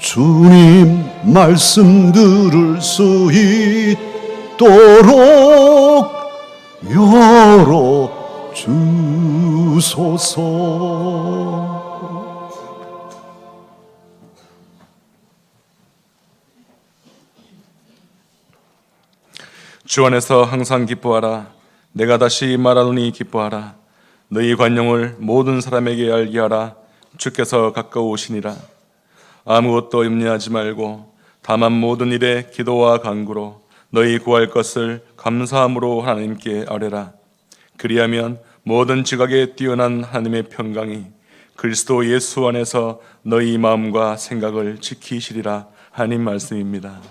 주님 말씀 들을 수 있도록 열어 주소서. 주 안에서 항상 기뻐하라. 내가 다시 말하노니 기뻐하라. 너희 관용을 모든 사람에게 알게 하라. 주께서 가까우시니라. 아무것도 염려하지 말고 다만 모든 일에 기도와 간구로 너희 구할 것을 감사함으로 하나님께 아뢰라. 그리하면 모든 지각에 뛰어난 하나님의 평강이 그리스도 예수 안에서 너희 마음과 생각을 지키시리라. 하나님 말씀입니다.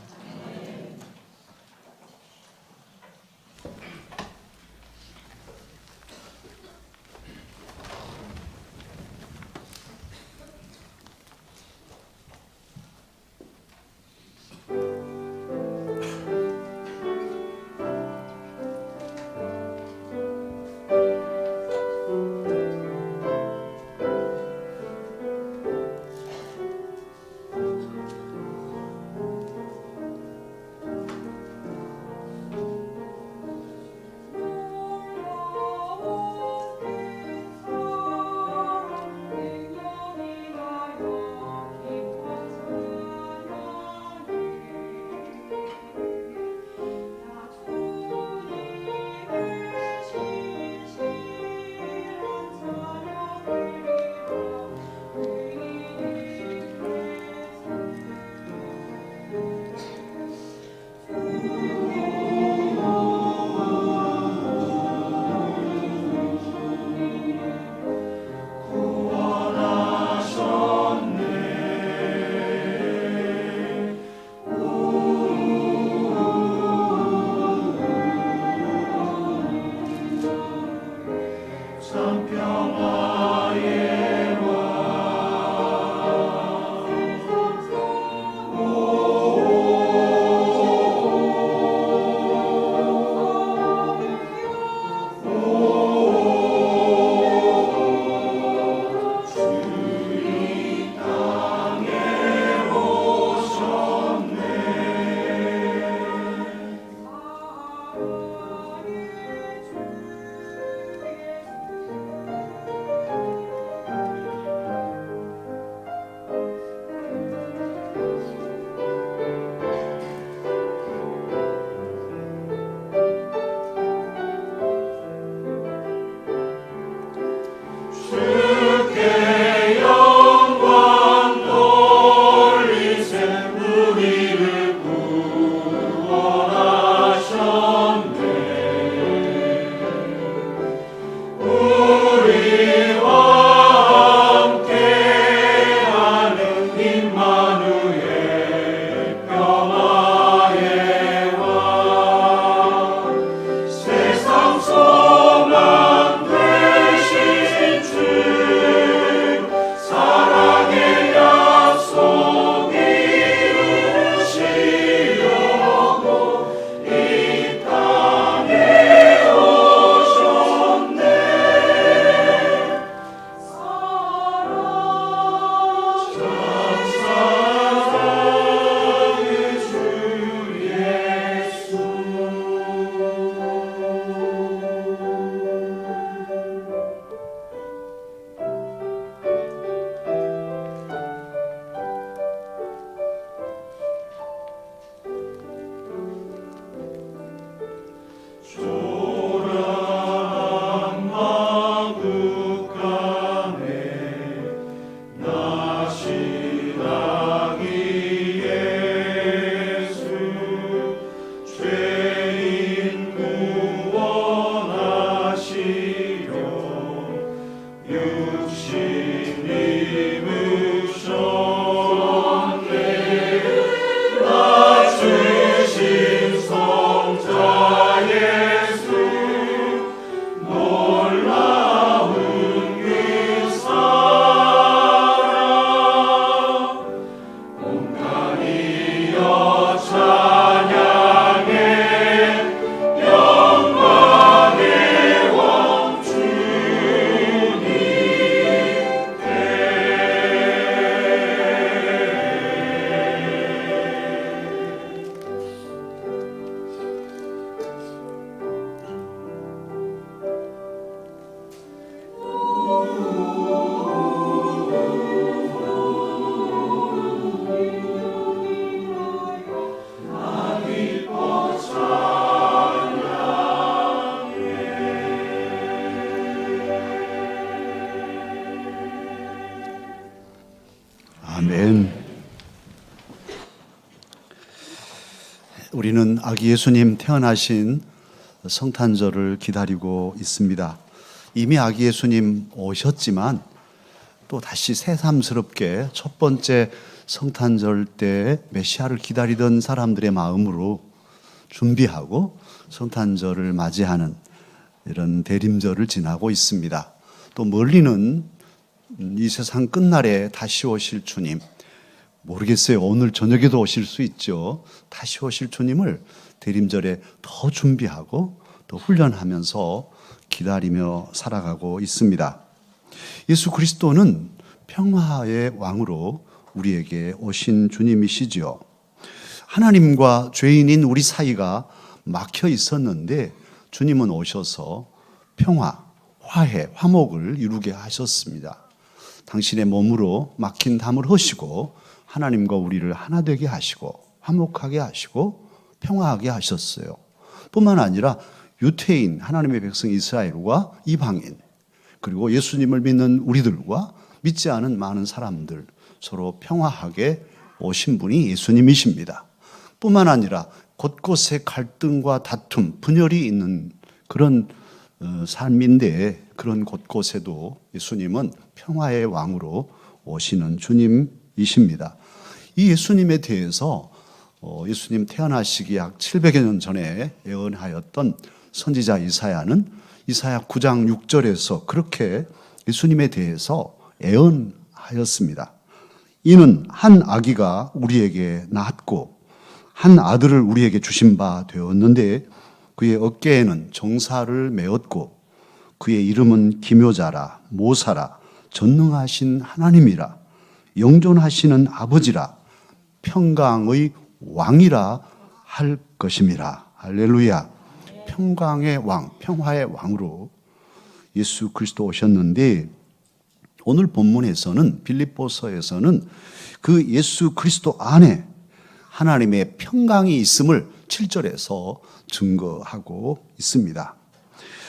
우리는 아기 예수님 태어나신 성탄절을 기다리고 있습니다. 이미 아기 예수님 오셨지만 또 다시 새삼스럽게 첫 번째 성탄절 때 메시아를 기다리던 사람들의 마음으로 준비하고 성탄절을 맞이하는 이런 대림절을 지나고 있습니다. 또 멀리는 이 세상 끝날에 다시 오실 주님, 모르겠어요. 오늘 저녁에도 오실 수 있죠. 다시 오실 주님을 대림절에 더 준비하고 또 훈련하면서 기다리며 살아가고 있습니다. 예수 그리스도는 평화의 왕으로 우리에게 오신 주님이시죠. 하나님과 죄인인 우리 사이가 막혀 있었는데 주님은 오셔서 평화, 화해, 화목을 이루게 하셨습니다. 당신의 몸으로 막힌 담을 허시고 하나님과 우리를 하나 되게 하시고 화목하게 하시고 평화하게 하셨어요. 뿐만 아니라 유태인 하나님의 백성 이스라엘과 이방인 그리고 예수님을 믿는 우리들과 믿지 않은 많은 사람들 서로 평화하게 오신 분이 예수님이십니다. 뿐만 아니라 곳곳에 갈등과 다툼, 분열이 있는 그런 삶인데 그런 곳곳에도 예수님은 평화의 왕으로 오시는 주님이십니다. 이 예수님에 대해서 예수님 태어나시기 약 700여 년 전에 예언하였던 선지자 이사야는 이사야 9장 6절에서 그렇게 예수님에 대해서 예언하였습니다. 이는 한 아기가 우리에게 낳았고 한 아들을 우리에게 주신 바 되었는데 그의 어깨에는 정사를 메었고 그의 이름은 기묘자라 모사라 전능하신 하나님이라 영존하시는 아버지라 평강의 왕이라 할 것임이라. 할렐루야. 평강의 왕, 평화의 왕으로 예수 그리스도 오셨는데 오늘 본문에서는 빌립보서에서는 그 예수 그리스도 안에 하나님의 평강이 있음을 7절에서 증거하고 있습니다.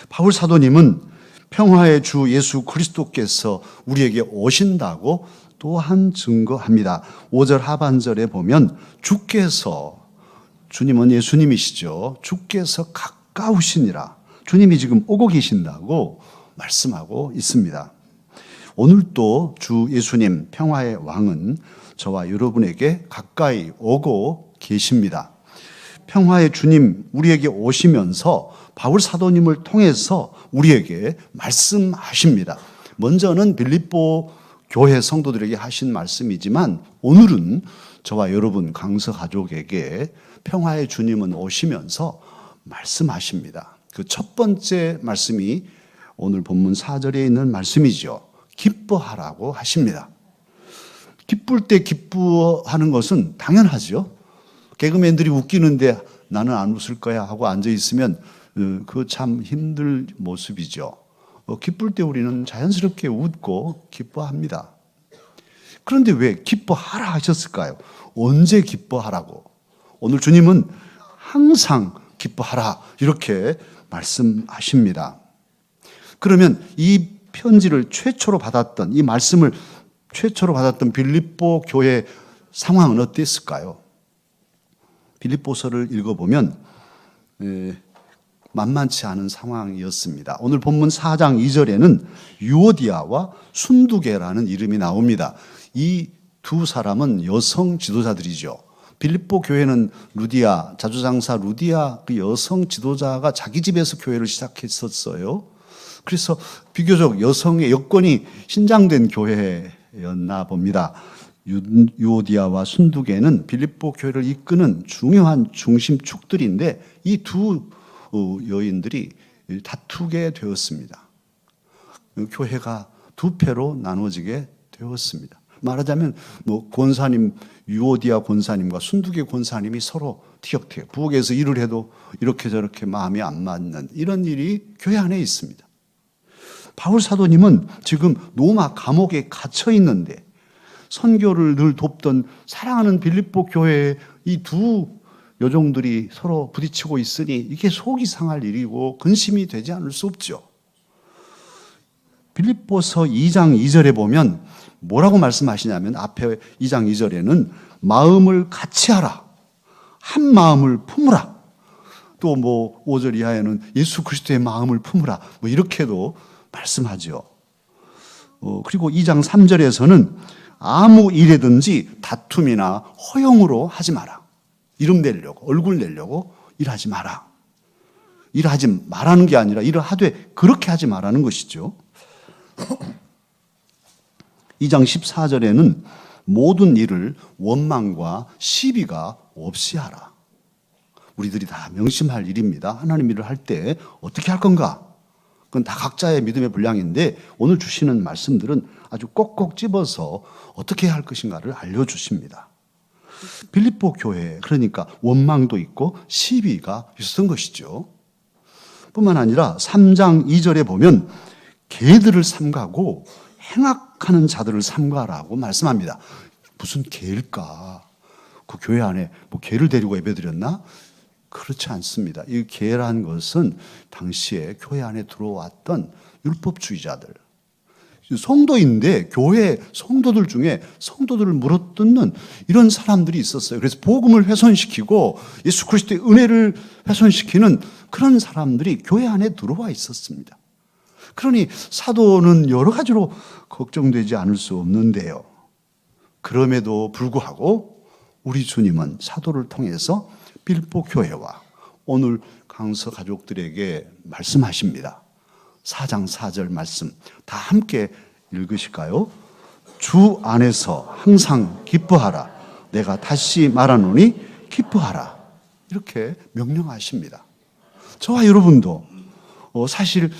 바울 사도님은 평화의 주 예수 그리스도께서 우리에게 오신다고 또한 증거합니다. 5절 하반절에 보면 주께서, 주님은 예수님이시죠. 주께서 가까우시니라. 주님이 지금 오고 계신다고 말씀하고 있습니다. 오늘도 주 예수님 평화의 왕은 저와 여러분에게 가까이 오고 계십니다. 평화의 주님 우리에게 오시면서 바울 사도님을 통해서 우리에게 말씀하십니다. 먼저는 빌립보 교회 성도들에게 하신 말씀이지만 오늘은 저와 여러분 강서 가족에게 평화의 주님은 오시면서 말씀하십니다. 그 첫 번째 말씀이 오늘 본문 4절에 있는 말씀이죠. 기뻐하라고 하십니다. 기쁠 때 기뻐하는 것은 당연하죠. 개그맨들이 웃기는데 나는 안 웃을 거야 하고 앉아 있으면 그거 참 힘들 모습이죠. 기쁠 때 우리는 자연스럽게 웃고 기뻐합니다. 그런데 왜 기뻐하라 하셨을까요? 언제 기뻐하라고? 오늘 주님은 항상 기뻐하라 이렇게 말씀하십니다. 그러면 이 편지를 최초로 받았던, 이 말씀을 최초로 받았던 빌립보 교회 상황은 어땠을까요? 빌립보서를 읽어보면 만만치 않은 상황이었습니다. 오늘 본문 4장 2절에는 유오디아와 순두계라는 이름이 나옵니다. 이 두 사람은 여성 지도자들이죠. 빌립보 교회는 루디아, 자주장사 루디아 그 여성 지도자가 자기 집에서 교회를 시작했었어요. 그래서 비교적 여성의 여건이 신장된 교회였나 봅니다. 유오디아와 순두계는 빌립보 교회를 이끄는 중요한 중심축들인데 이 두 여인들이 다투게 되었습니다. 교회가 두 패로 나눠지게 되었습니다. 말하자면 권사님, 유오디아 권사님과 순두계 권사님이 서로 티격태격, 부엌에서 일을 해도 이렇게 저렇게 마음이 안 맞는 이런 일이 교회 안에 있습니다. 바울 사도님은 지금 로마 감옥에 갇혀 있는데 선교를 늘 돕던 사랑하는 빌립보 교회의 이 두 여종들이 서로 부딪히고 있으니 이게 속이 상할 일이고 근심이 되지 않을 수 없죠. 빌립보서 2장 2절에 보면 뭐라고 말씀하시냐면 앞에 2장 2절에는 마음을 같이 하라. 한 마음을 품으라. 또 뭐 5절 이하에는 예수 그리스도의 마음을 품으라. 뭐 이렇게도 말씀하죠. 그리고 2장 3절에서는 아무 일에든지 다툼이나 허용으로 하지 마라. 이름 내려고, 얼굴 내려고 일하지 마라. 일하지 말라는 게 아니라 일을 하되 그렇게 하지 말라는 것이죠. 2장 14절에는 모든 일을 원망과 시비가 없이 하라. 우리들이 다 명심할 일입니다. 하나님 일을 할 때 어떻게 할 건가? 그건 다 각자의 믿음의 분량인데 오늘 주시는 말씀들은 아주 꼭꼭 집어서 어떻게 해야 할 것인가를 알려주십니다. 빌립보 교회, 그러니까 원망도 있고 시비가 있었던 것이죠. 뿐만 아니라 3장 2절에 보면 개들을 삼가고 행악하는 자들을 삼가라고 말씀합니다. 무슨 개일까? 그 교회 안에 뭐 개를 데리고 예배드렸나? 그렇지 않습니다. 이 개라는 것은 당시에 교회 안에 들어왔던 율법주의자들, 성도인데 교회 성도들 중에 성도들을 물어뜯는 이런 사람들이 있었어요. 그래서 복음을 훼손시키고 예수 그리스도의 은혜를 훼손시키는 그런 사람들이 교회 안에 들어와 있었습니다. 그러니 사도는 여러 가지로 걱정되지 않을 수 없는데요. 그럼에도 불구하고 우리 주님은 사도를 통해서 빌립보 교회와 오늘 강서 가족들에게 말씀하십니다. 4장 4절 말씀 다 함께 읽으실까요? 주 안에서 항상 기뻐하라. 내가 다시 말하노니 기뻐하라. 이렇게 명령하십니다. 저와 여러분도 사실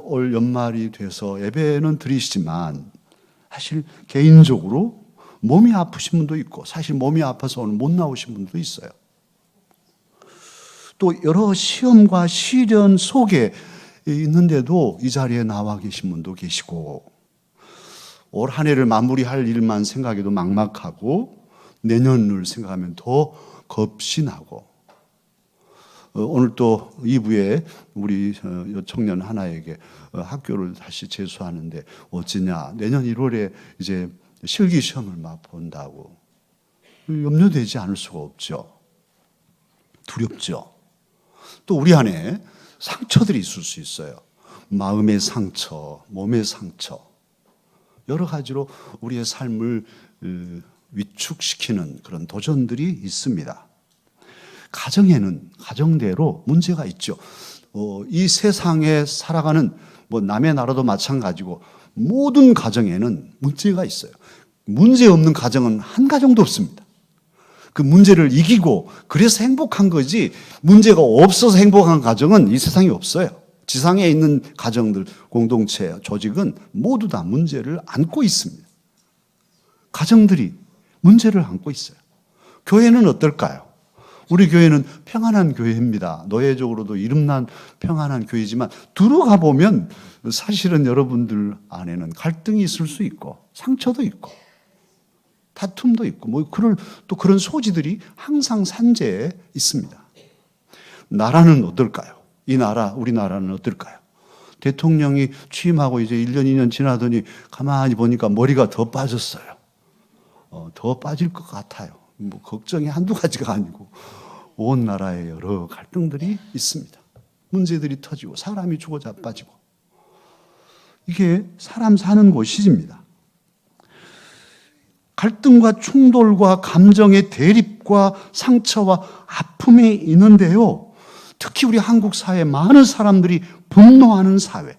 올 연말이 돼서 예배는 드리시지만 사실 개인적으로 몸이 아프신 분도 있고 사실 몸이 아파서 오늘 못 나오신 분도 있어요. 또 여러 시험과 시련 속에 있는데도 이 자리에 나와 계신 분도 계시고 올 한 해를 마무리할 일만 생각해도 막막하고 내년을 생각하면 더 겁이 나고 오늘 또 2부에 우리 청년 하나에게 학교를 다시 재수하는데 어찌냐 내년 1월에 이제 실기 시험을 막 본다고 염려되지 않을 수가 없죠. 두렵죠. 또 우리 안에 상처들이 있을 수 있어요. 마음의 상처, 몸의 상처 여러 가지로 우리의 삶을 위축시키는 그런 도전들이 있습니다. 가정에는 가정대로 문제가 있죠. 이 세상에 살아가는 뭐 남의 나라도 마찬가지고 모든 가정에는 문제가 있어요. 문제 없는 가정은 한 가정도 없습니다. 그 문제를 이기고 그래서 행복한 거지 문제가 없어서 행복한 가정은 이 세상에 없어요. 지상에 있는 가정들, 공동체, 조직은 모두 다 문제를 안고 있습니다. 가정들이 문제를 안고 있어요. 교회는 어떨까요? 우리 교회는 평안한 교회입니다. 노예적으로도 이름난 평안한 교회지만 들어가 보면 사실은 여러분들 안에는 갈등이 있을 수 있고 상처도 있고 다툼도 있고 또 그런 소지들이 항상 산재에 있습니다. 나라는 어떨까요? 이 나라, 우리나라는 어떨까요? 대통령이 취임하고 이제 1년, 2년 지나더니 가만히 보니까 머리가 더 빠졌어요. 더 빠질 것 같아요. 뭐 걱정이 한두 가지가 아니고 온 나라에 여러 갈등들이 있습니다. 문제들이 터지고 사람이 죽어 자빠지고 이게 사람 사는 곳입니다. 갈등과 충돌과 감정의 대립과 상처와 아픔이 있는데요. 특히 우리 한국 사회 많은 사람들이 분노하는 사회.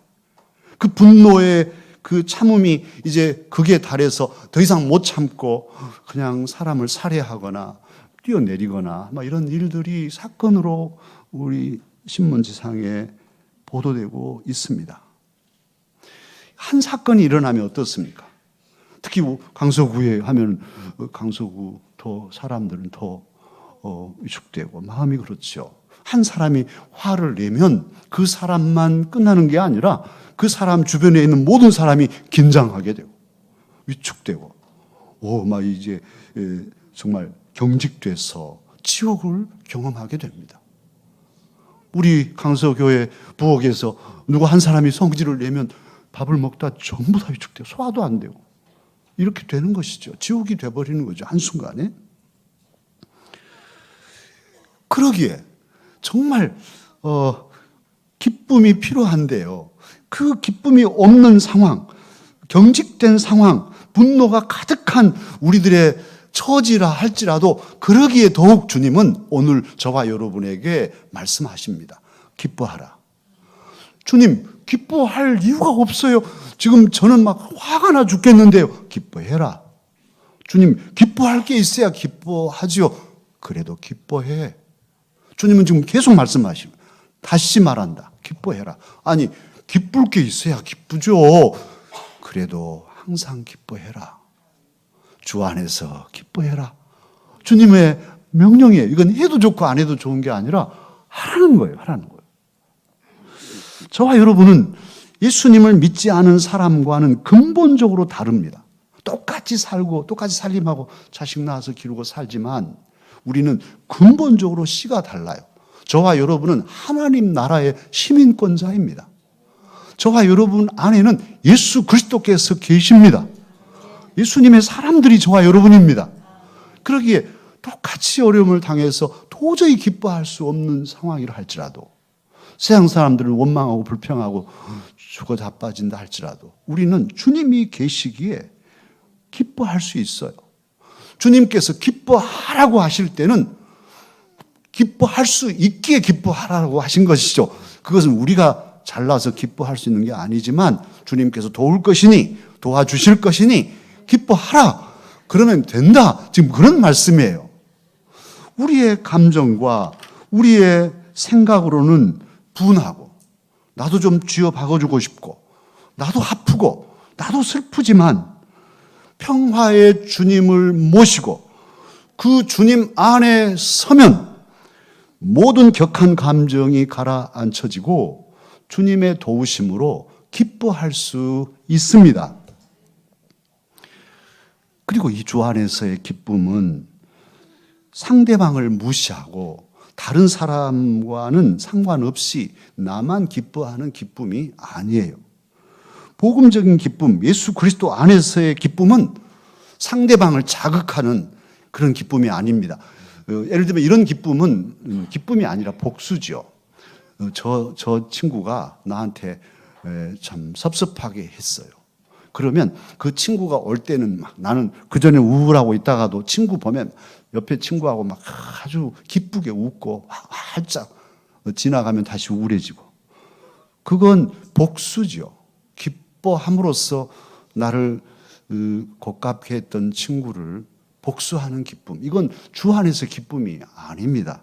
그 분노의 그 참음이 이제 극에 달해서 더 이상 못 참고 그냥 사람을 살해하거나 뛰어내리거나 막 이런 일들이 사건으로 우리 신문지상에 보도되고 있습니다. 한 사건이 일어나면 어떻습니까? 특히 강서구에 하면 강서구 더 사람들은 더 위축되고 마음이 그렇죠. 한 사람이 화를 내면 그 사람만 끝나는 게 아니라 그 사람 주변에 있는 모든 사람이 긴장하게 되고 위축되고 막 이제 정말 경직돼서 지옥을 경험하게 됩니다. 우리 강서교회 부엌에서 누구 한 사람이 성질을 내면 밥을 먹다 전부 다 위축돼요. 소화도 안 되고 이렇게 되는 것이죠. 지옥이 돼버리는 거죠. 한순간에. 그러기에 정말 기쁨이 필요한데요. 그 기쁨이 없는 상황, 경직된 상황, 분노가 가득한 우리들의 처지라 할지라도 그러기에 더욱 주님은 오늘 저와 여러분에게 말씀하십니다. 기뻐하라. 주님, 기뻐할 이유가 없어요. 지금 저는 막 화가 나 죽겠는데요. 기뻐해라. 주님, 기뻐할 게 있어야 기뻐하지요. 그래도 기뻐해. 주님은 지금 계속 말씀하시고 다시 말한다. 기뻐해라. 아니, 기쁠 게 있어야 기쁘죠. 그래도 항상 기뻐해라. 주 안에서 기뻐해라. 주님의 명령이에요. 이건 해도 좋고 안 해도 좋은 게 아니라 하라는 거예요. 하라는 거예요. 저와 여러분은 예수님을 믿지 않은 사람과는 근본적으로 다릅니다. 똑같이 살고 똑같이 살림하고 자식 낳아서 기르고 살지만 우리는 근본적으로 씨가 달라요. 저와 여러분은 하나님 나라의 시민권자입니다. 저와 여러분 안에는 예수 그리스도께서 계십니다. 예수님의 사람들이 저와 여러분입니다. 그러기에 똑같이 어려움을 당해서 도저히 기뻐할 수 없는 상황이라 할지라도 세상 사람들을 원망하고 불평하고 죽어 자빠진다 할지라도 우리는 주님이 계시기에 기뻐할 수 있어요. 주님께서 기뻐하라고 하실 때는 기뻐할 수 있기에 기뻐하라고 하신 것이죠. 그것은 우리가 잘나서 기뻐할 수 있는 게 아니지만 주님께서 도울 것이니 도와주실 것이니 기뻐하라. 그러면 된다. 지금 그런 말씀이에요. 우리의 감정과 우리의 생각으로는 분하고 나도 좀 쥐어 박아주고 싶고 나도 아프고 나도 슬프지만 평화의 주님을 모시고 그 주님 안에 서면 모든 격한 감정이 가라앉혀지고 주님의 도우심으로 기뻐할 수 있습니다. 그리고 이 주 안에서의 기쁨은 상대방을 무시하고 다른 사람과는 상관없이 나만 기뻐하는 기쁨이 아니에요. 복음적인 기쁨, 예수 그리스도 안에서의 기쁨은 상대방을 자극하는 그런 기쁨이 아닙니다. 예를 들면 이런 기쁨은 기쁨이 아니라 복수죠. 저 친구가 나한테 참 섭섭하게 했어요. 그러면 그 친구가 올 때는 막 나는 그전에 우울하고 있다가도 친구 보면 옆에 친구하고 막 아주 기쁘게 웃고 활짝 지나가면 다시 우울해지고 그건 복수죠. 기뻐함으로써 나를 고깝게 했던 친구를 복수하는 기쁨. 이건 주 안에서 기쁨이 아닙니다.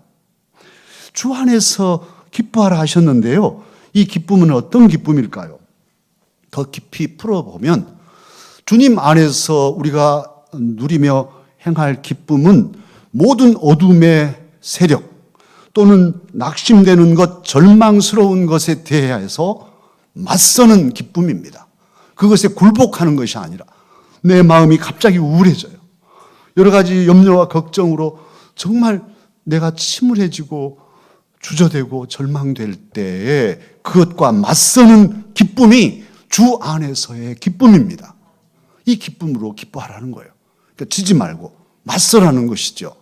주 안에서 기뻐하라 하셨는데요. 이 기쁨은 어떤 기쁨일까요? 더 깊이 풀어보면 주님 안에서 우리가 누리며 행할 기쁨은 모든 어둠의 세력 또는 낙심되는 것, 절망스러운 것에 대해서 맞서는 기쁨입니다. 그것에 굴복하는 것이 아니라 내 마음이 갑자기 우울해져요. 여러 가지 염려와 걱정으로 정말 내가 침울해지고 주저되고 절망될 때에 그것과 맞서는 기쁨이 주 안에서의 기쁨입니다. 이 기쁨으로 기뻐하라는 거예요. 그러니까 지지 말고 맞서라는 것이죠.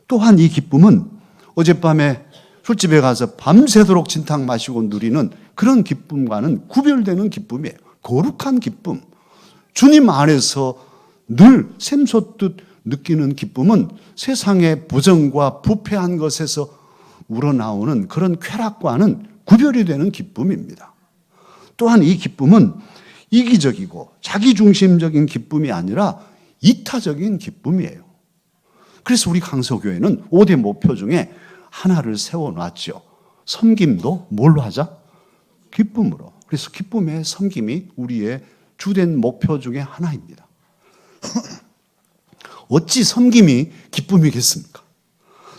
또한 이 기쁨은 어젯밤에 술집에 가서 밤새도록 진탕 마시고 누리는 그런 기쁨과는 구별되는 기쁨이에요. 거룩한 기쁨. 주님 안에서 늘 샘솟듯 느끼는 기쁨은 세상의 부정과 부패한 것에서 우러나오는 그런 쾌락과는 구별이 되는 기쁨입니다. 또한 이 기쁨은 이기적이고 자기중심적인 기쁨이 아니라 이타적인 기쁨이에요. 그래서 우리 강서교회는 5대 목표 중에 하나를 세워놨죠. 섬김도 뭘로 하자? 기쁨으로. 그래서 기쁨의 섬김이 우리의 주된 목표 중에 하나입니다. 어찌 섬김이 기쁨이겠습니까?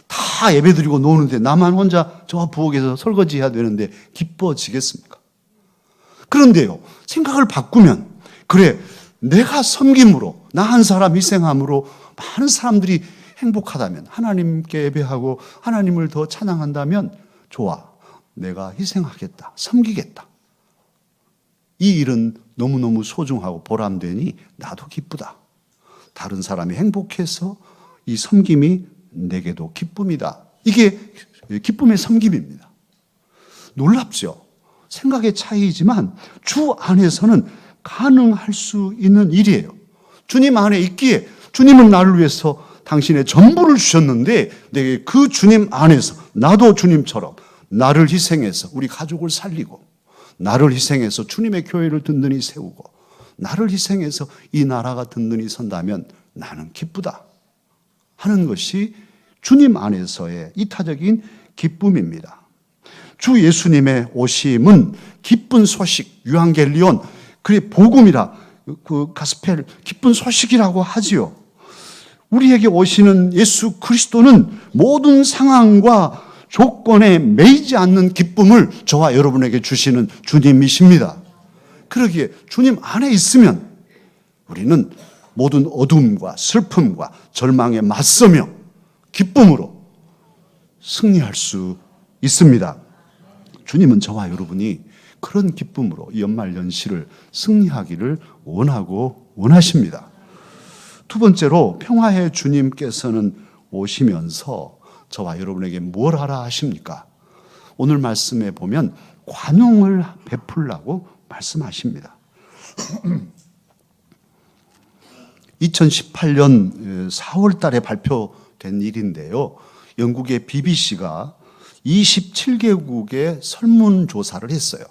다 예배드리고 노는데 나만 혼자 저 부엌에서 설거지해야 되는데 기뻐지겠습니까? 그런데요, 생각을 바꾸면 그래, 내가 섬김으로 나 한 사람 희생함으로 많은 사람들이 행복하다면 하나님께 예배하고 하나님을 더 찬양한다면 좋아, 내가 희생하겠다, 섬기겠다. 이 일은 너무너무 소중하고 보람되니 나도 기쁘다. 다른 사람이 행복해서 이 섬김이 내게도 기쁨이다. 이게 기쁨의 섬김입니다. 놀랍죠? 생각의 차이이지만 주 안에서는 가능할 수 있는 일이에요. 주님 안에 있기에 주님은 나를 위해서 당신의 전부를 주셨는데 내게 그 주님 안에서 나도 주님처럼 나를 희생해서 우리 가족을 살리고 나를 희생해서 주님의 교회를 든든히 세우고 나를 희생해서 이 나라가 든든히 선다면 나는 기쁘다 하는 것이 주님 안에서의 이타적인 기쁨입니다. 주 예수님의 오심은 기쁜 소식, 유앙겔리온, 그의 복음이라 그 가스펠 기쁜 소식이라고 하지요. 우리에게 오시는 예수 그리스도는 모든 상황과 조건에 매이지 않는 기쁨을 저와 여러분에게 주시는 주님이십니다. 그러기에 주님 안에 있으면 우리는 모든 어둠과 슬픔과 절망에 맞서며 기쁨으로 승리할 수 있습니다. 주님은 저와 여러분이 그런 기쁨으로 이 연말연시를 승리하기를 원하십니다. 두 번째로 평화의 주님께서는 오시면서 저와 여러분에게 뭘 하라 하십니까? 오늘 말씀에 보면 관용을 베풀라고 말씀하십니다. 2018년 4월 달에 발표된 일인데요. 영국의 BBC가 27개국의 설문조사를 했어요.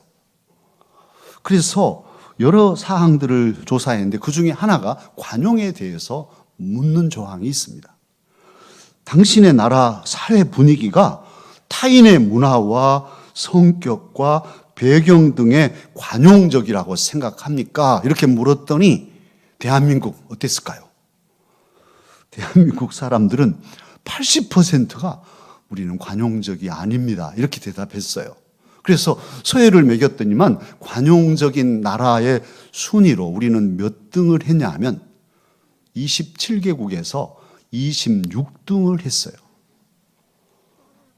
그래서 여러 사항들을 조사했는데 그 중에 하나가 관용에 대해서 묻는 조항이 있습니다. 당신의 나라 사회 분위기가 타인의 문화와 성격과 배경 등에 관용적이라고 생각합니까? 이렇게 물었더니 대한민국 어땠을까요? 대한민국 사람들은 80%가 우리는 관용적이 아닙니다. 이렇게 대답했어요. 그래서 서열을 매겼더니만 관용적인 나라의 순위로 우리는 몇 등을 했냐 하면 27개국에서 26등을 했어요.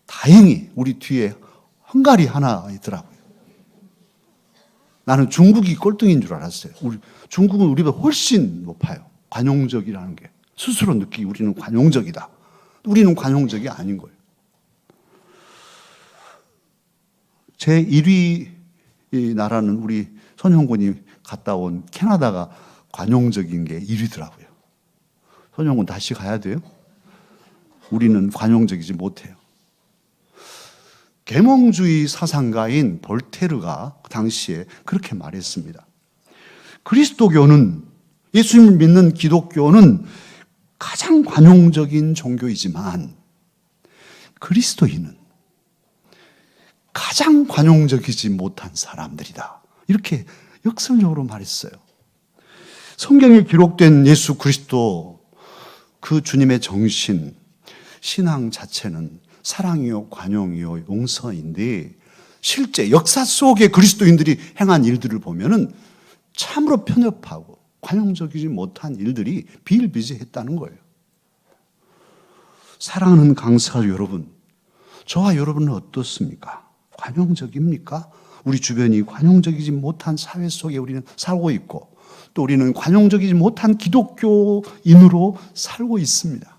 다행히 우리 뒤에 헝가리 하나 있더라고요. 나는 중국이 꼴등인 줄 알았어요. 중국은 우리보다 훨씬 높아요. 관용적이라는 게. 스스로 느끼기 우리는 관용적이다. 우리는 관용적이 아닌 거예요. 제 1위 나라는 우리 손형군이 갔다 온 캐나다가 관용적인 게 1위더라고요. 손형군 다시 가야 돼요? 우리는 관용적이지 못해요. 계몽주의 사상가인 볼테르가 그 당시에 그렇게 말했습니다. 그리스도교는, 예수님을 믿는 기독교는 가장 관용적인 종교이지만 그리스도인은 가장 관용적이지 못한 사람들이다. 이렇게 역설적으로 말했어요. 성경에 기록된 예수 그리스도, 그 주님의 정신, 신앙 자체는 사랑이요, 관용이요, 용서인데 실제 역사 속의 그리스도인들이 행한 일들을 보면은 참으로 편협하고 관용적이지 못한 일들이 비일비재했다는 거예요. 사랑하는 강사 여러분, 저와 여러분은 어떻습니까? 관용적입니까? 우리 주변이 관용적이지 못한 사회 속에 우리는 살고 있고 또 우리는 관용적이지 못한 기독교인으로 살고 있습니다.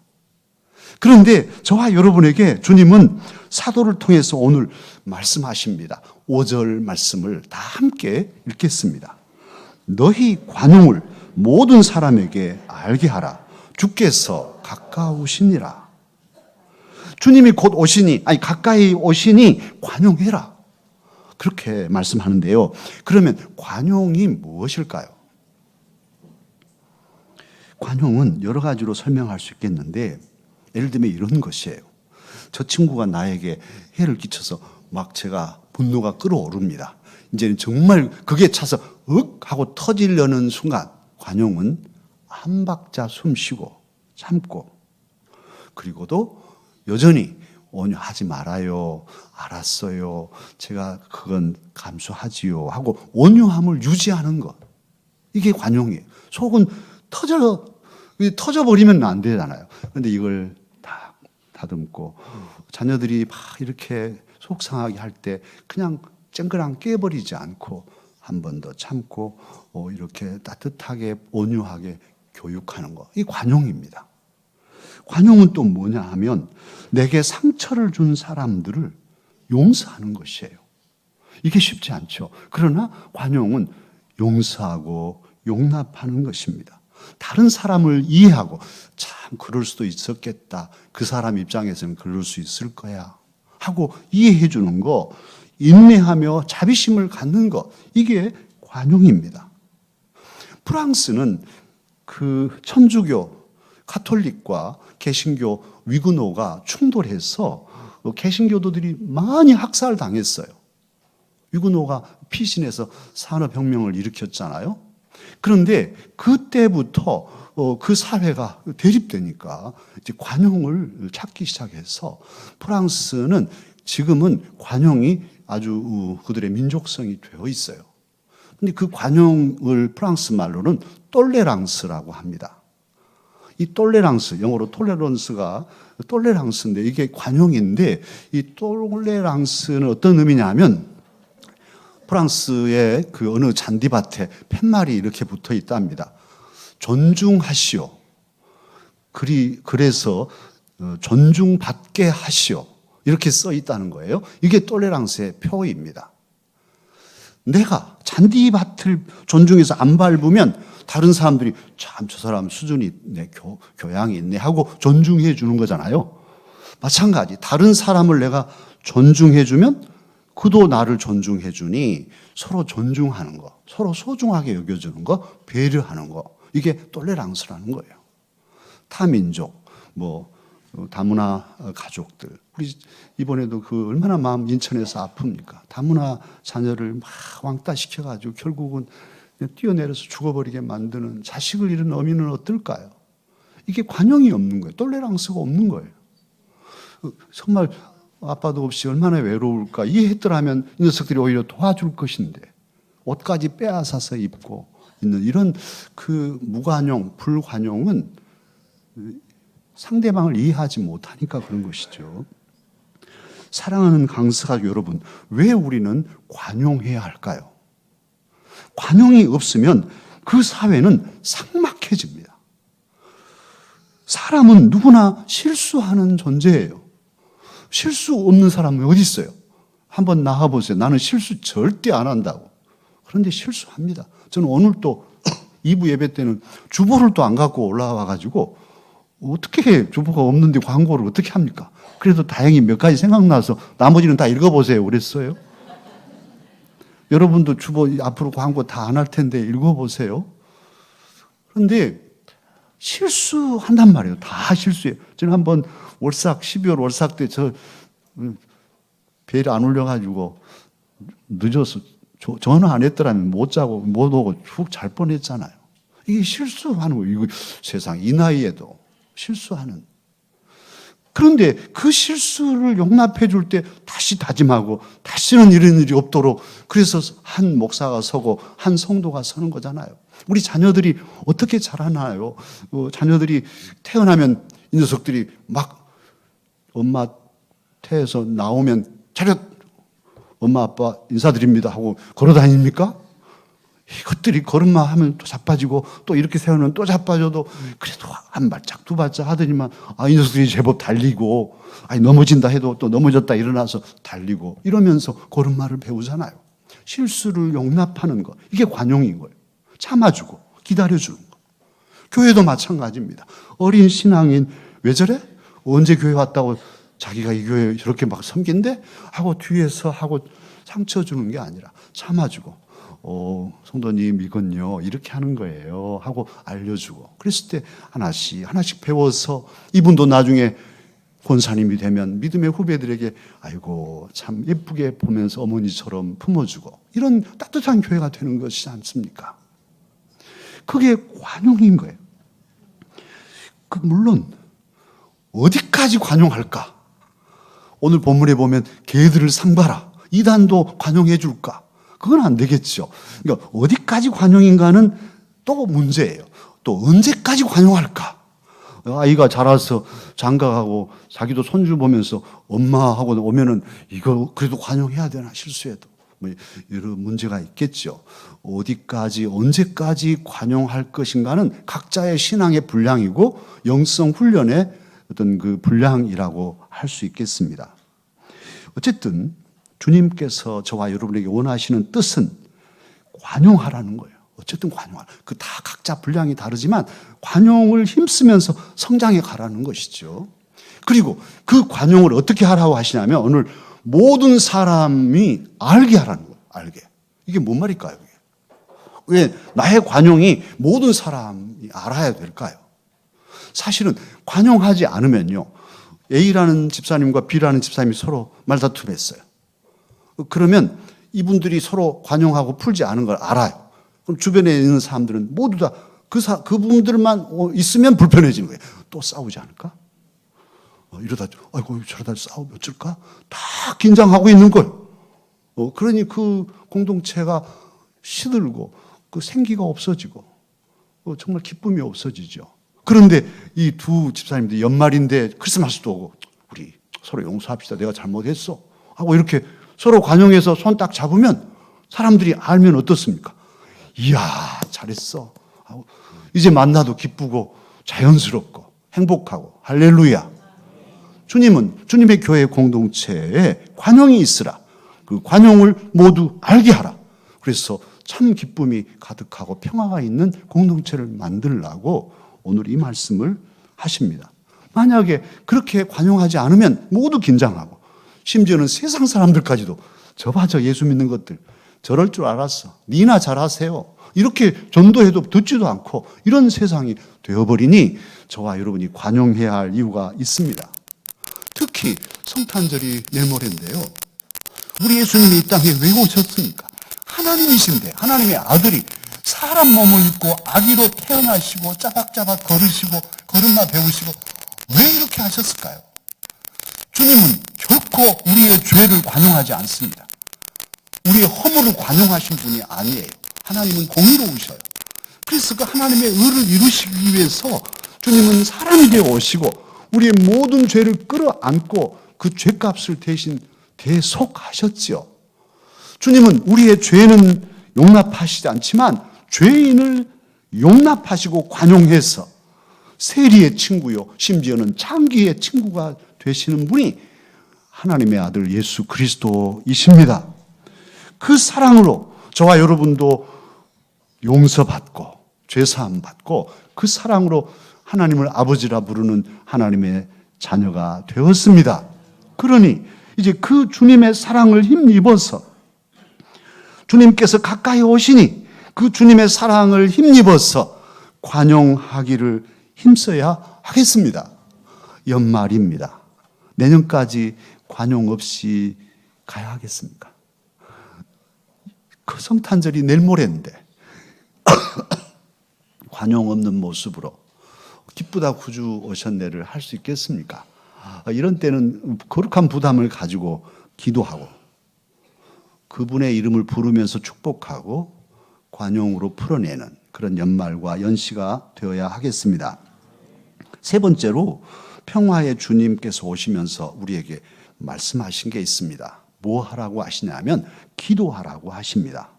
그런데 저와 여러분에게 주님은 사도를 통해서 오늘 말씀하십니다. 5절 말씀을 다 함께 읽겠습니다. 너희 관용을 모든 사람에게 알게 하라. 주께서 가까우시니라. 주님이 곧 오시니, 가까이 오시니 관용해라. 그렇게 말씀하는데요. 그러면 관용이 무엇일까요? 관용은 여러 가지로 설명할 수 있겠는데 예를 들면 이런 것이에요. 저 친구가 나에게 해를 끼쳐서 막 제가 분노가 끓어오릅니다. 이제는 정말 그게 차서 윽 하고 터지려는 순간 관용은 한 박자 숨 쉬고 참고 그리고도 여전히 온유하지 말아요. 알았어요. 제가 그건 감수하지요. 하고 온유함을 유지하는 것. 이게 관용이에요. 속은 터져버리면 안 되잖아요. 그런데 이걸 다 다듬고 자녀들이 막 이렇게 속상하게 할 때 그냥 쨍그랑 깨버리지 않고 한 번 더 참고 이렇게 따뜻하게 온유하게 교육하는 것. 이 관용입니다. 관용은 또 뭐냐 하면 내게 상처를 준 사람들을 용서하는 것이에요. 이게 쉽지 않죠. 그러나 관용은 용서하고 용납하는 것입니다. 다른 사람을 이해하고 참 그럴 수도 있었겠다. 그 사람 입장에서는 그럴 수 있을 거야 하고 이해해 주는 거, 인내하며 자비심을 갖는 것, 이게 관용입니다. 프랑스는 그 천주교, 가톨릭과 개신교, 위그노가 충돌해서 개신교도들이 많이 학살당했어요. 위그노가 피신해서 산업혁명을 일으켰잖아요. 그런데 그때부터 그 사회가 대립되니까 이제 관용을 찾기 시작해서 프랑스는 지금은 관용이 아주 그들의 민족성이 되어 있어요. 근데 그 관용을 프랑스 말로는 똘레랑스라고 합니다. 이 똘레랑스, 영어로 톨레랑스인데 이게 관용인데, 이 똘레랑스는 어떤 의미냐면 프랑스의 그 어느 잔디밭에 팻말이 이렇게 붙어 있답니다. 존중하시오. 그래서 존중받게 하시오. 이렇게 써 있다는 거예요. 이게 톨레랑스의 표입니다. 내가 잔디밭을 존중해서 안 밟으면 다른 사람들이 참 저 사람 수준이 있네, 교양이 있네 하고 존중해 주는 거잖아요. 마찬가지 다른 사람을 내가 존중해 주면 그도 나를 존중해 주니 서로 존중하는 거, 서로 소중하게 여겨주는 거, 배려하는 거, 이게 톨레랑스라는 거예요. 타민족, 다문화 가족들, 우리 이번에도 그 얼마나 마음 인천에서 아픕니까? 다문화 자녀를 막 왕따 시켜가지고 결국은 뛰어내려서 죽어버리게 만드는 자식을 잃은 어미는 어떨까요? 이게 관용이 없는 거예요. 톨레랑스가 없는 거예요. 정말 아빠도 없이 얼마나 외로울까. 이해했더라면 이 녀석들이 오히려 도와줄 것인데 옷까지 빼앗아서 입고 있는 이런 그 무관용, 불관용은 상대방을 이해하지 못하니까 그런 것이죠. 사랑하는 강서가족 여러분, 왜 우리는 관용해야 할까요? 관용이 없으면 그 사회는 삭막해집니다. 사람은 누구나 실수하는 존재예요. 실수 없는 사람은 어디 있어요? 한번 나와보세요. 나는 실수 절대 안 한다고. 그런데 실수합니다. 저는 오늘 또 2부 예배 때는 주보를 또 안 갖고 올라와가지고 어떻게 주보가 없는데 광고를 어떻게 합니까? 그래도 다행히 몇 가지 생각나서 나머지는 다 읽어보세요 그랬어요. 여러분도 주보 앞으로 광고 다 안 할 텐데 읽어보세요. 그런데 실수한단 말이에요. 다 실수해요. 저는 한번 12월 월삭 때 저 벨이 안 울려가지고 늦어서 전화 안 했더라면 못 자고 못 오고 훅 잘 뻔했잖아요. 이게 실수하는 거예요. 이거 세상 이 나이에도 실수하는. 그런데 그 실수를 용납해 줄 때 다시 다짐하고 다시는 이런 일이 없도록, 그래서 한 목사가 서고 한 성도가 서는 거잖아요. 우리 자녀들이 어떻게 자라나요? 자녀들이 태어나면 이 녀석들이 막 엄마 태에서 나오면 차렷 엄마 아빠 인사드립니다 하고 걸어 다닙니까? 이것들이 걸음마 하면 또 자빠지고 또 이렇게 세우면 또 자빠져도 그래도 한 발짝 두 발짝 하더니만 이 녀석들이 제법 달리고 넘어진다 해도 또 넘어졌다 일어나서 달리고 이러면서 걸음마를 배우잖아요. 실수를 용납하는 거, 이게 관용인 거예요. 참아주고 기다려주는 거. 교회도 마찬가지입니다. 어린 신앙인 왜 저래? 언제 교회 왔다고 자기가 이 교회 저렇게 막 섬긴대? 하고 뒤에서 하고 상처 주는 게 아니라 참아주고 성도님 이건요 이렇게 하는 거예요 하고 알려주고, 그랬을 때 하나씩 배워서 이분도 나중에 권사님이 되면 믿음의 후배들에게 아이고 참 예쁘게 보면서 어머니처럼 품어주고, 이런 따뜻한 교회가 되는 것이지 않습니까? 그게 관용인 거예요. 물론 어디까지 관용할까? 오늘 본문에 보면 개들을 삼가라, 이단도 관용해 줄까? 그건 안 되겠죠. 그러니까 어디까지 관용인가는 또 문제예요. 또 언제까지 관용할까? 아이가 자라서 장가가고 자기도 손주 보면서 엄마하고 오면은 이거 그래도 관용해야 되나, 실수해도. 이런 문제가 있겠죠. 어디까지 언제까지 관용할 것인가는 각자의 신앙의 분량이고 영성 훈련의 어떤 그 분량이라고 할 수 있겠습니다. 어쨌든 주님께서 저와 여러분에게 원하시는 뜻은 관용하라는 거예요. 어쨌든 관용하라. 그 다 각자 분량이 다르지만 관용을 힘쓰면서 성장해 가라는 것이죠. 그리고 그 관용을 어떻게 하라고 하시냐면 오늘 모든 사람이 알게 하라는 거예요. 알게. 이게 뭔 말일까요? 왜 나의 관용이 모든 사람이 알아야 될까요? 사실은 관용하지 않으면요. A라는 집사님과 B라는 집사님이 서로 말다툼했어요. 그러면 이분들이 서로 관용하고 풀지 않은 걸 알아요. 그럼 주변에 있는 사람들은 모두 다 그분들만 있으면 불편해지는 거예요. 또 싸우지 않을까? 이러다, 아이고, 저러다 싸우면 어쩔까? 다 긴장하고 있는 거예요. 그러니 그 공동체가 시들고 그 생기가 없어지고 정말 기쁨이 없어지죠. 그런데 이 두 집사님들 연말인데 크리스마스도 오고 우리 서로 용서합시다. 내가 잘못했어. 하고 이렇게 서로 관용해서 손 딱 잡으면 사람들이 알면 어떻습니까? 이야, 잘했어. 하고 이제 만나도 기쁘고 자연스럽고 행복하고 할렐루야. 주님은 주님의 교회 공동체에 관용이 있으라. 그 관용을 모두 알게 하라. 그래서 참 기쁨이 가득하고 평화가 있는 공동체를 만들라고 오늘 이 말씀을 하십니다. 만약에 그렇게 관용하지 않으면 모두 긴장하고 심지어는 세상 사람들까지도 저 봐, 저 예수 믿는 것들 저럴 줄 알았어. 니나 잘하세요. 이렇게 전도해도 듣지도 않고 이런 세상이 되어버리니 저와 여러분이 관용해야 할 이유가 있습니다. 특히 성탄절이 내일 모레인데요. 우리 예수님이 이 땅에 왜 오셨습니까? 하나님이신데 하나님의 아들이 사람 몸을 입고 아기로 태어나시고 짜박짜박 걸으시고 걸음마 배우시고 왜 이렇게 하셨을까요? 주님은 결코 우리의 죄를 관용하지 않습니다. 우리의 허물을 관용하신 분이 아니에요. 하나님은 공의로우셔요. 그래서 그 하나님의 의를 이루시기 위해서 주님은 사람이 되어 오시고 우리의 모든 죄를 끌어안고 그 죄값을 대신 대속하셨지요. 주님은 우리의 죄는 용납하시지 않지만 죄인을 용납하시고 관용해서 세리의 친구요 심지어는 창기의 친구가 되시는 분이 하나님의 아들 예수 그리스도이십니다. 그 사랑으로 저와 여러분도 용서받고 죄사함 받고 그 사랑으로 하나님을 아버지라 부르는 하나님의 자녀가 되었습니다. 그러니 이제 그 주님의 사랑을 힘입어서 주님께서 가까이 오시니 그 주님의 사랑을 힘입어서 관용하기를 힘써야 하겠습니다. 연말입니다. 내년까지 관용 없이 가야 하겠습니까? 그 성탄절이 내일 모레인데 관용 없는 모습으로 기쁘다 구주 오셨네를 할 수 있겠습니까? 이런 때는 거룩한 부담을 가지고 기도하고 그분의 이름을 부르면서 축복하고 관용으로 풀어내는 그런 연말과 연시가 되어야 하겠습니다. 세 번째로 평화의 주님께서 오시면서 우리에게 말씀하신 게 있습니다. 뭐 하라고 하시냐면 기도하라고 하십니다.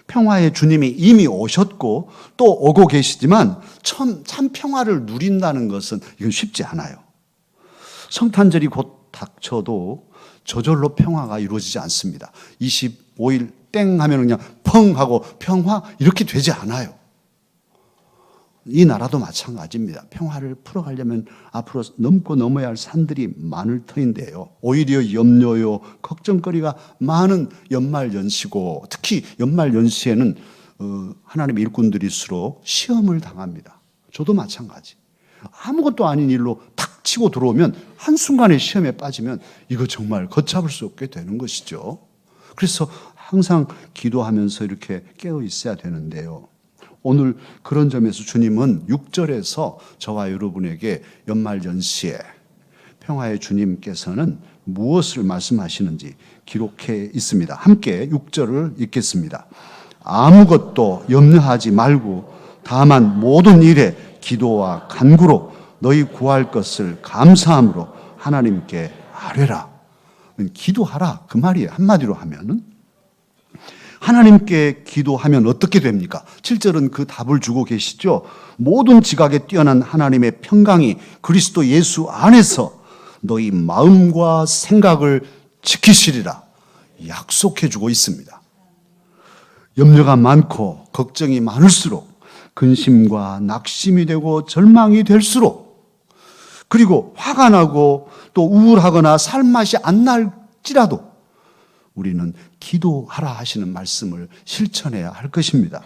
평화의 주님이 이미 오셨고 또 오고 계시지만 참 평화를 누린다는 것은 이건 쉽지 않아요. 성탄절이 곧 닥쳐도 저절로 평화가 이루어지지 않습니다. 25일 땡 하면 그냥 펑 하고 평화 이렇게 되지 않아요. 이 나라도 마찬가지입니다. 평화를 풀어가려면 앞으로 넘고 넘어야 할 산들이 많을 터인데요. 오히려 염려요, 걱정거리가 많은 연말연시고 특히 연말연시에는 하나님의 일꾼들일수록 시험을 당합니다. 저도 마찬가지. 아무것도 아닌 일로 탁 치고 들어오면 한순간에 시험에 빠지면 이거 정말 걷잡을 수 없게 되는 것이죠. 그래서 항상 기도하면서 이렇게 깨어 있어야 되는데요. 오늘 그런 점에서 주님은 6절에서 저와 여러분에게 연말연시에 평화의 주님께서는 무엇을 말씀하시는지 기록해 있습니다. 함께 6절을 읽겠습니다. 아무것도 염려하지 말고 다만 모든 일에 기도와 간구로 너희 구할 것을 감사함으로 하나님께 아뢰라. 기도하라 그 말이에요. 한마디로 하면은 하나님께 기도하면 어떻게 됩니까? 7절은 그 답을 주고 계시죠. 모든 지각에 뛰어난 하나님의 평강이 그리스도 예수 안에서 너희 마음과 생각을 지키시리라 약속해 주고 있습니다. 염려가 많고 걱정이 많을수록 근심과 낙심이 되고 절망이 될수록, 그리고 화가 나고 또 우울하거나 살맛이 안 날지라도 우리는 기도하라 하시는 말씀을 실천해야 할 것입니다.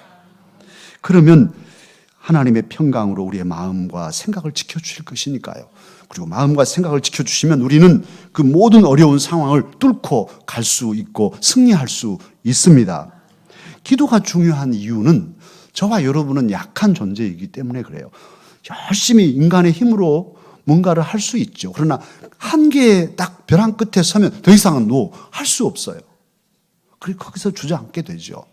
그러면 하나님의 평강으로 우리의 마음과 생각을 지켜주실 것이니까요. 그리고 마음과 생각을 지켜주시면 우리는 그 모든 어려운 상황을 뚫고 갈 수 있고 승리할 수 있습니다. 기도가 중요한 이유는 저와 여러분은 약한 존재이기 때문에 그래요. 열심히 인간의 힘으로 뭔가를 할 수 있죠. 그러나 한계의 딱 벼랑 끝에 서면 더 이상은 할 수 없어요. 그리고 거기서 주저앉게 되죠.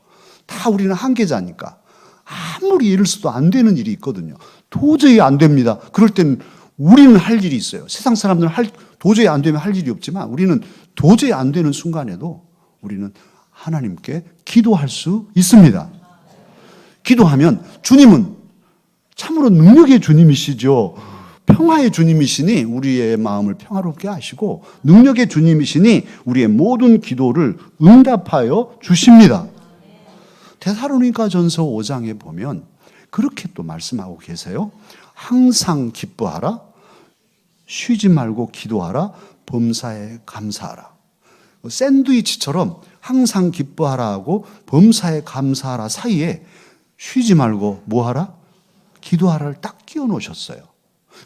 다 우리는 한계자니까. 아무리 이럴수도 안 되는 일이 있거든요. 도저히 안 됩니다. 그럴 때는 우리는 할 일이 있어요. 세상 사람들은 도저히 안 되면 할 일이 없지만 우리는 도저히 안 되는 순간에도 우리는 하나님께 기도할 수 있습니다. 기도하면 주님은 참으로 능력의 주님이시죠. 평화의 주님이시니 우리의 마음을 평화롭게 하시고 능력의 주님이시니 우리의 모든 기도를 응답하여 주십니다. 데살로니가전서 5장에 보면 그렇게 또 말씀하고 계세요. 항상 기뻐하라, 쉬지 말고 기도하라, 범사에 감사하라. 샌드위치처럼 항상 기뻐하라 하고 범사에 감사하라 사이에 쉬지 말고 뭐하라? 기도하라를 딱 끼워 놓으셨어요.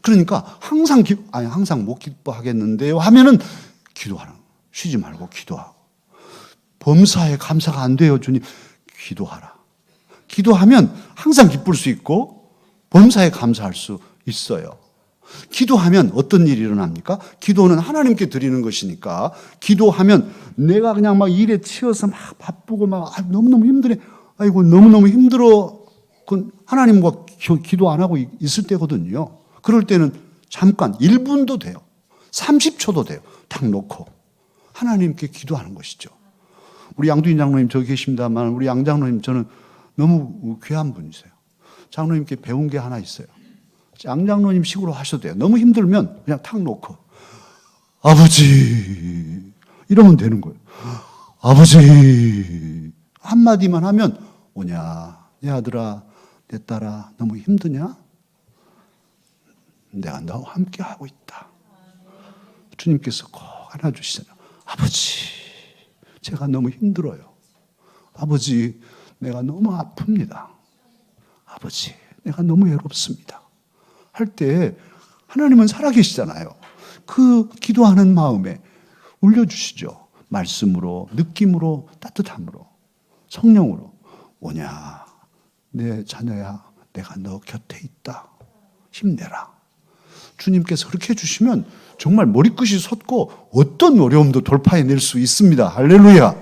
그러니까 항상 못 기뻐하겠는데요 하면은 기도하라. 쉬지 말고 기도하고. 범사에 감사가 안 돼요, 주님. 기도하라. 기도하면 항상 기쁠 수 있고 범사에 감사할 수 있어요. 기도하면 어떤 일이 일어납니까? 기도는 하나님께 드리는 것이니까 기도하면 내가 그냥 막 일에 치여서 막 바쁘고 막 너무너무 힘드네. 아이고 너무너무 힘들어. 그건 하나님과 기도 안 하고 있을 때거든요. 그럴 때는 잠깐 1분도 돼요. 30초도 돼요. 딱 놓고 하나님께 기도하는 것이죠. 우리 양두인 장로님 저기 계십니다만 우리 양 장로님 저는 너무 귀한 분이세요. 장로님께 배운 게 하나 있어요. 양 장로님 식으로 하셔도 돼요. 너무 힘들면 그냥 탁 놓고 아버지 이러면 되는 거예요. 아버지 한마디만 하면 오냐 내 아들아 내 딸아 너무 힘드냐? 내가 너와 함께 하고 있다. 주님께서 꼭 안아주시잖아요. 아버지 제가 너무 힘들어요. 아버지 내가 너무 아픕니다. 아버지 내가 너무 외롭습니다. 할 때 하나님은 살아계시잖아요. 그 기도하는 마음에 울려주시죠. 말씀으로, 느낌으로, 따뜻함으로, 성령으로. 오냐 내 자녀야 내가 너 곁에 있다. 힘내라. 주님께서 그렇게 해주시면 정말 머리끝이 솟고 어떤 어려움도 돌파해낼 수 있습니다. 할렐루야.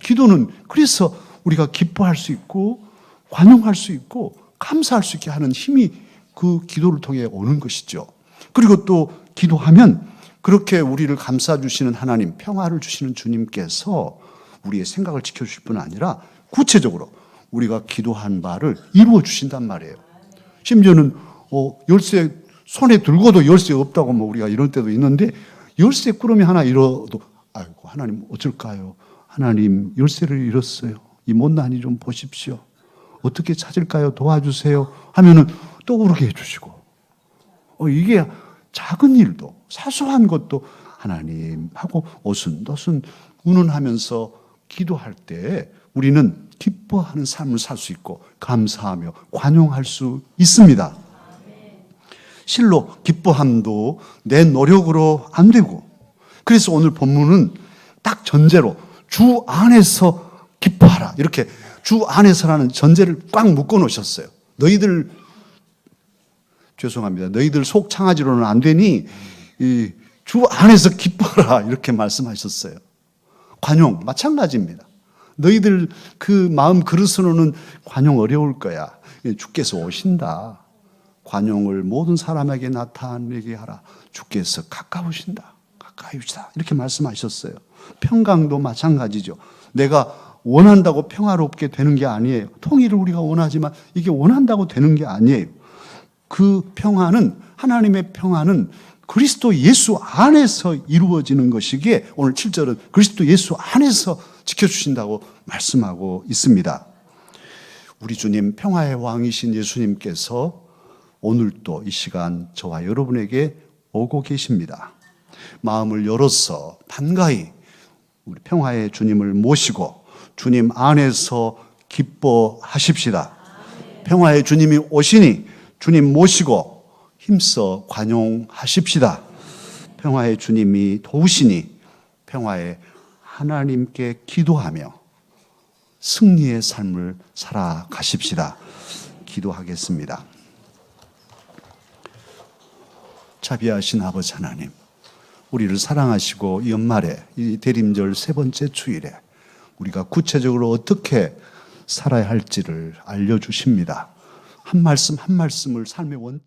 기도는 그래서 우리가 기뻐할 수 있고 관용할 수 있고 감사할 수 있게 하는 힘이 그 기도를 통해 오는 것이죠. 그리고 또 기도하면 그렇게 우리를 감싸주시는 하나님, 평화를 주시는 주님께서 우리의 생각을 지켜주실 뿐 아니라 구체적으로 우리가 기도한 바를 이루어 주신단 말이에요. 심지어는 열쇠 손에 들고도 열쇠 없다고 우리가 이런 때도 있는데 열쇠 꾸러미 하나 잃어도 아이고 하나님 어쩔까요? 하나님 열쇠를 잃었어요. 이 못난이 좀 보십시오. 어떻게 찾을까요? 도와주세요. 하면은 떠오르게 해주시고 이게 작은 일도 사소한 것도 하나님 하고 오순도순 운운하면서 기도할 때 우리는 기뻐하는 삶을 살 수 있고 감사하며 관용할 수 있습니다. 실로 기뻐함도 내 노력으로 안 되고 그래서 오늘 본문은 딱 전제로 주 안에서 기뻐하라 이렇게 주 안에서라는 전제를 꽉 묶어 놓으셨어요. 너희들 속 창아지로는 안 되니 주 안에서 기뻐하라 이렇게 말씀하셨어요. 관용 마찬가지입니다. 너희들 그 마음 그릇으로는 관용 어려울 거야. 주께서 오신다. 관용을 모든 사람에게 나타내게 하라. 주께서 가까우신다. 가까이 오시다. 이렇게 말씀하셨어요. 평강도 마찬가지죠. 내가 원한다고 평화롭게 되는 게 아니에요. 통일을 우리가 원하지만 이게 원한다고 되는 게 아니에요. 그 평화는, 하나님의 평화는 그리스도 예수 안에서 이루어지는 것이기에 오늘 7절은 그리스도 예수 안에서 지켜주신다고 말씀하고 있습니다. 우리 주님, 평화의 왕이신 예수님께서 오늘도 이 시간 저와 여러분에게 오고 계십니다. 마음을 열어서 반가이 우리 평화의 주님을 모시고 주님 안에서 기뻐하십시다. 평화의 주님이 오시니 주님 모시고 힘써 관용하십시다. 평화의 주님이 도우시니 평화의 하나님께 기도하며 승리의 삶을 살아가십시다. 기도하겠습니다. 자비하신 아버지 하나님, 우리를 사랑하시고 연말에 이 대림절 세 번째 주일에 우리가 구체적으로 어떻게 살아야 할지를 알려주십니다. 한 말씀 한 말씀을 삶의 원